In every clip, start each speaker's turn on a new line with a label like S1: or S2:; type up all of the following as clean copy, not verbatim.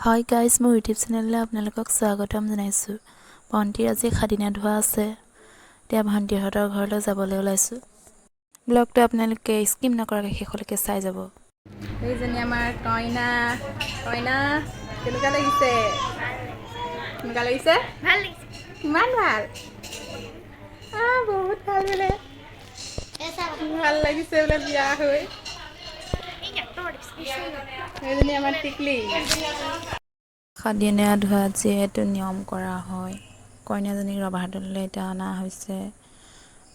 S1: Hi guys, মোৰ YouTube চেনেললৈ আপোনালোকক স্বাগতম জনাইছোঁ। ভণ্টিৰ আজি সাদিনা ধোৱা আছে। এতিয়া ভণ্টিহঁতৰ ঘৰলৈ যাবলৈ ওলাইছোঁ। ব্লগটো আপোনালোকে স্কিপ নকৰাকৈ শেষলৈকে চাই যাব।
S2: এইজনী আমাৰ কইনা কেনেকুৱা লাগিছে? কেনেকুৱা লাগিছে?
S3: ভাল লাগিছে।
S2: কিমান ভাল? বহুত ভাল বোলে। ভাল লাগিছে বোলে বিয়া হৈ। এইজনী আমাৰ টিকলি।
S1: সাদিনা ধোৱাত যিহেতু নিয়ম কৰা হয়, কইনাজনীক ৰভাতললৈ এতিয়া অনা হৈছে।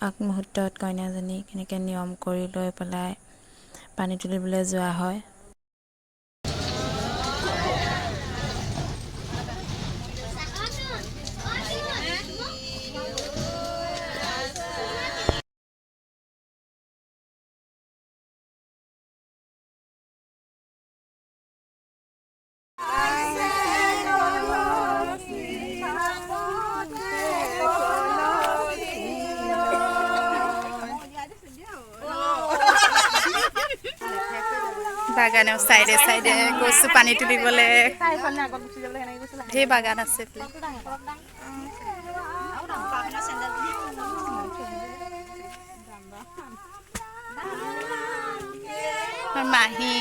S1: আগমুহূৰ্তত কইনাজনীক এনেকৈ নিয়ম কৰি লৈ পেলাই পানী তুলিবলৈ যোৱা হয়।
S2: বাগানৰ চাইডে চাইডে গৈছোঁ পানী তুলিবলৈ। ধেৰ বাগান আছে। মাহী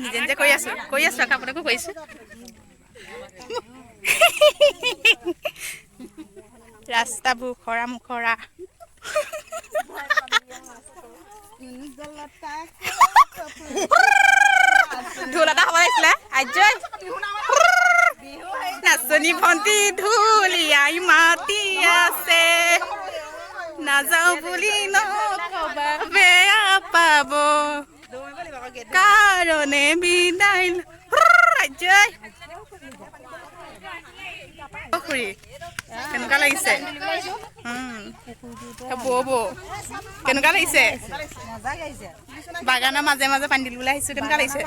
S2: নিজে নিজে কৰি আছো আপোনাকো কৰিছো। ৰাস্তাবোৰ খৰা মুখৰা। ঢোল এটা হ'ব লাগিছিলে। নাচনী ভণ্টি ঢুলীয়াই মাতি আছে, নাযাওঁ বুলি নকবা বেয়া পাব, কাৰণে বিদায় কেনেকুৱা লাগিছে? বৌ কেনেকুৱা লাগিছে? বাগানৰ মাজে মাজে পানী তুলিবলৈ আহিছো। কেনেকুৱা লাগিছে?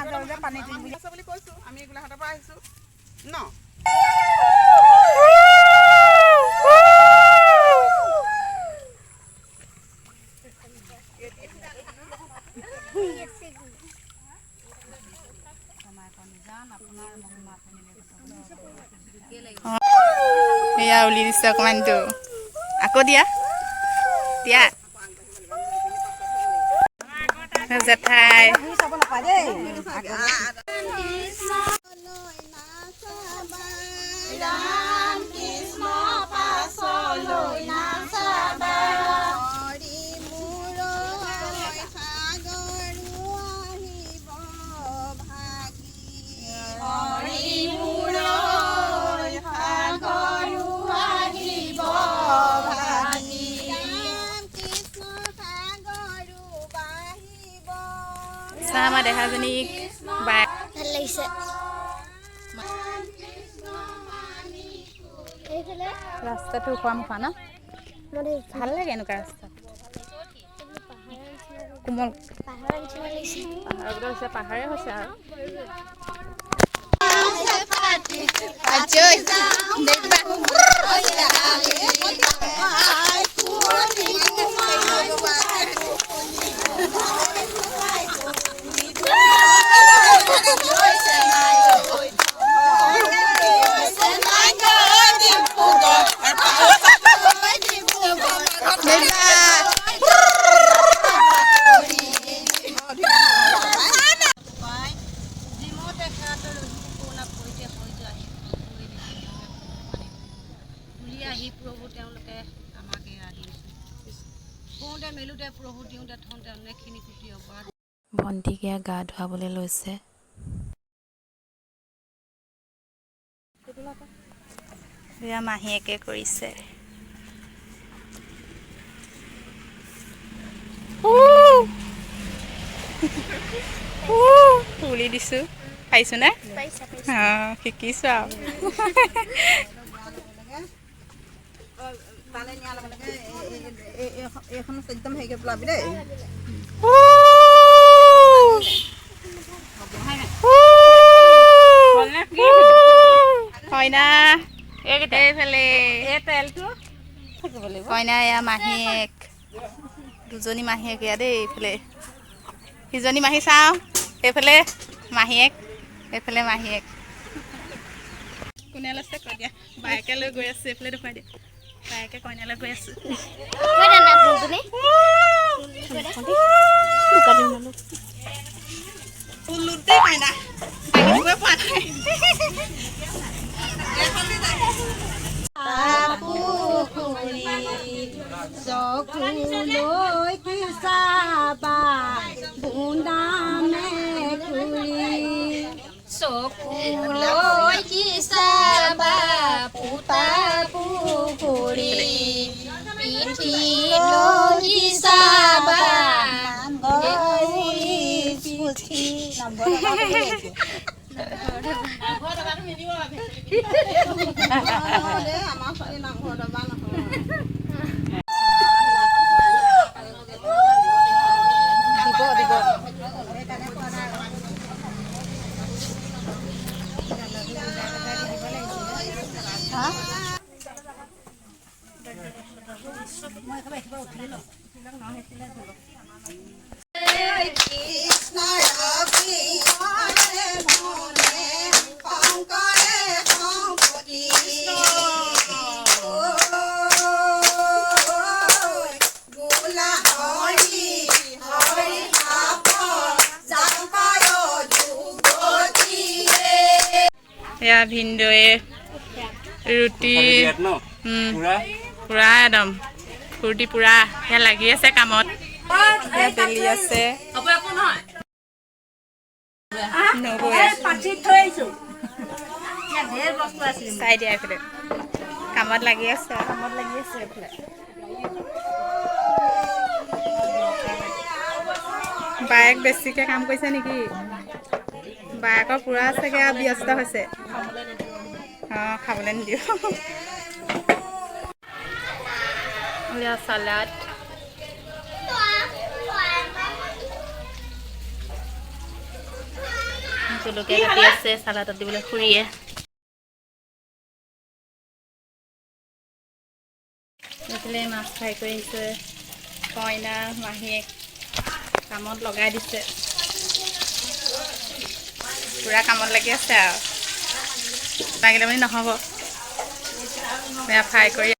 S2: এয়া উলি দিছে অকণমানটো। আকৌ দিয়া জেঠাই আমাৰ দেহাজনীক ভাল লাগিছে। ৰাস্তাটো খোৱা মুখা ন, ভাল লাগে এনেকুৱা ৰাস্তা। কোমল পাহাৰে হৈছে আৰু
S4: প্ৰভু তেওঁলোকে আমাকে আদি কওঁতে মেলোঁতে প্ৰভু দিওঁতে থওঁতে অনেকখিনি কুটি অপৰাধ।
S1: ভণ্টিকে গা ধুৱাবলৈ লৈছে।
S2: এয়া মাহীয়েকে কৰিছে। পুলি দিছোঁ পাৰিছোঁ নে অঁ শিকিছোঁ আৰু
S3: তালৈ নিয়াৰ লগে লগে এইখন একদম হেৰি কৰি পেলাবি দেই।
S2: কইনা এইফালে কইনা এয়া মাহীয়েক দুজনী মাহীয়েক এয়া দেই এইফালে সিজনী মাহী চাওঁ এইফালে মাহীয়েক এইফালে মাহীয়েক কোনে লৈছে কৈ দিয়া বায়েকে লৈ গৈ আছোঁ এইফালে দেখুৱাই দিয়া বায়েকে কইনালৈ গৈ আছোঁ লুটে কইনা আহিবই পোৱা নাই
S4: চকুলৈ কি চাবা বুন্দা মেকুৰী চকুলৈ কি চাবা পুতা পুখুৰী পিঠিলৈ কি চাবা পুঠি
S3: আমাৰ ছোৱালী নামঘৰ দবা নহয়
S2: এয়া ভিনদৌৱে ৰুটি পুৰা একদম ফূৰ্তি পুৰা সেয়া লাগি আছে কামত বেলি আছে চাই দিয়া এইফালে কামত লাগি আছে এইফালে বায়েক বেছিকৈ কাম কৰিছে নেকি বায়েকৰ পুৰা চাগে ব্যস্ত হৈছে অঁ খাবলৈ নিদিওঁ চালাড জলকীয়া কাটি আছে চালাডত দিবলৈ খুৰীয়ে এইফালে মাছ ফ্ৰাই কৰি আহিছে কইনা মাহীয়েক কামত লগাই দিছে পুৰা কামত লাগি আছে আৰু লাগিলে মানে নহ'ব ফ্ৰাই কৰি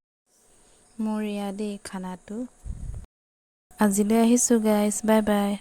S1: মোৰ ইয়াত দেই খানাটো আজিলৈ আহিছোঁ গাইজ বাই বাই